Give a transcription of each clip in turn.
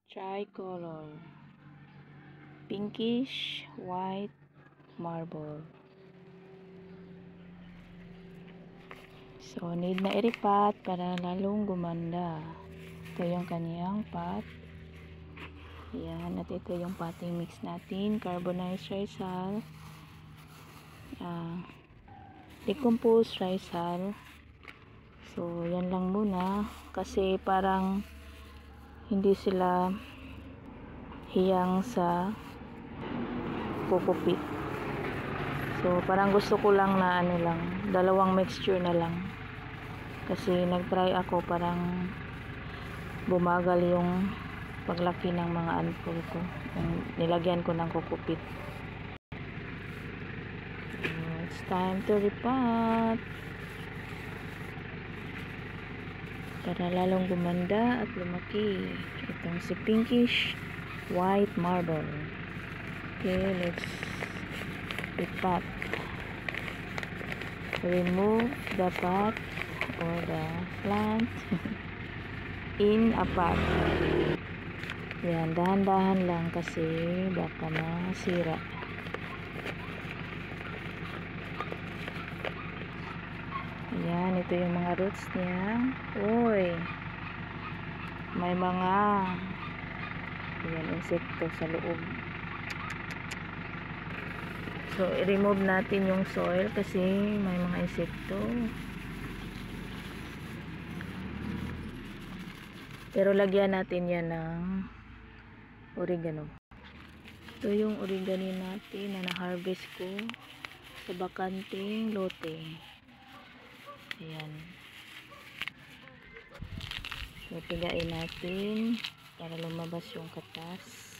Tricolor. Pinkish white marble. So, need na iripat para lalong gumanda. Ito yung kaniyang pot. Ayan. At ito yung potting mix natin. Carbonized risal. Decomposed risal. So, yan lang muna. Kasi parang hindi sila hiyang sa kukupit. So, parang gusto ko lang na dalawang mixture na lang. Kasi nag-try ako, parang bumagal yung paglaki ng mga anpol ko. Yung nilagyan ko ng kukupit. So, it's time to repot. Para lalong gumanda at lumaki. Itong si pinkish white marble. Okay, let's repot. Remove the pot or the plant in a pot. Yan, dahan-dahan lang kasi baka masira. Yan, ito yung mga roots niya. Uy, may mga insekto sa loob. So, i-remove natin yung soil kasi may mga insekto. Pero lagyan natin yan ng oregano. Ito yung oregano natin na na-harvest ko sa bakanting lote. Ayan. So, pigain natin para lumabas yung katas.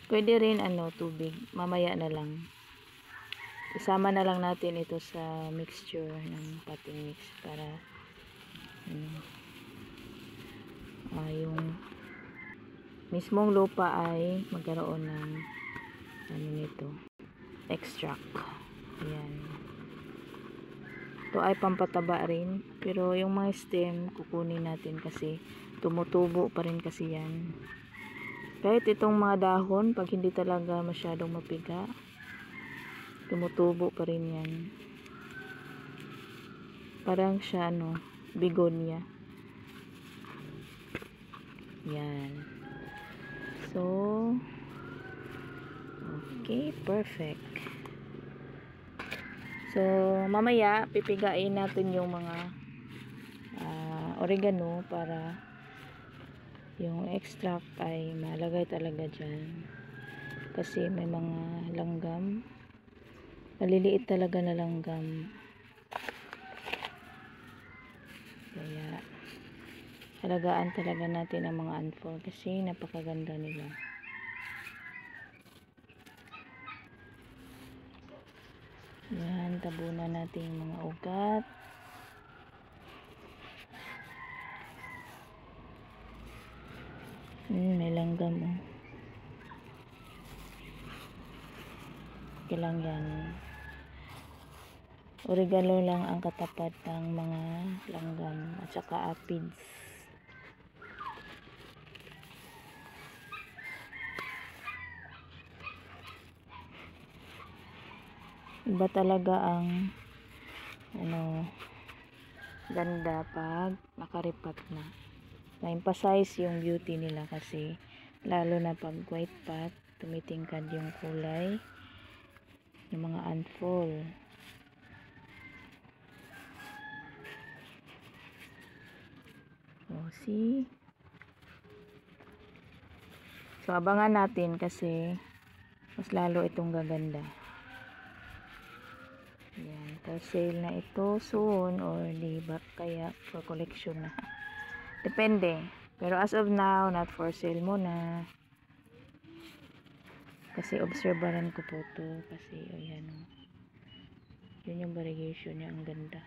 Pwede rin tubig. Mamaya na lang. Isama na lang natin ito sa mixture ng potting mix para yung mismong lupa ay magkaroon ng nito, extract. Ayan. Ito ay pampataba rin, pero yung mga stem kukunin natin kasi tumutubo pa rin kasi yan. Kahit itong mga dahon, pag hindi talaga masyadong mapiga, tumutubo pa rin yan. Parang siya begonia. Yan. So, okay, perfect. So, mamaya pipigain natin yung mga oregano para yung extract ay malagay talaga dyan. Kasi may mga langgam. Maliliit talaga na langgam. Kaya, alagaan talaga natin ang mga anpol kasi napakaganda nila. Yan, tabunan natin yung mga ugat. May langgam Okay lang yan. Oregano lang ang katapat ng mga langgam at saka aphids. Iba talaga ang ganda pag nakaripat na. Na-emphasize yung beauty nila kasi lalo na pag white pot, tumitingkad yung kulay ng mga anpol. See? So, abangan natin kasi mas lalo itong gaganda. Yan, for sale na ito soon or di ba kaya for collection na. Depende. Pero as of now, not for sale muna. Kasi obserbaran ko po to kasi ayan yun yung variegation niya, ang ganda.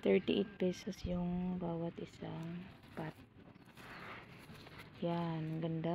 38 pesos yung bawat isang pot. Yan, ganda.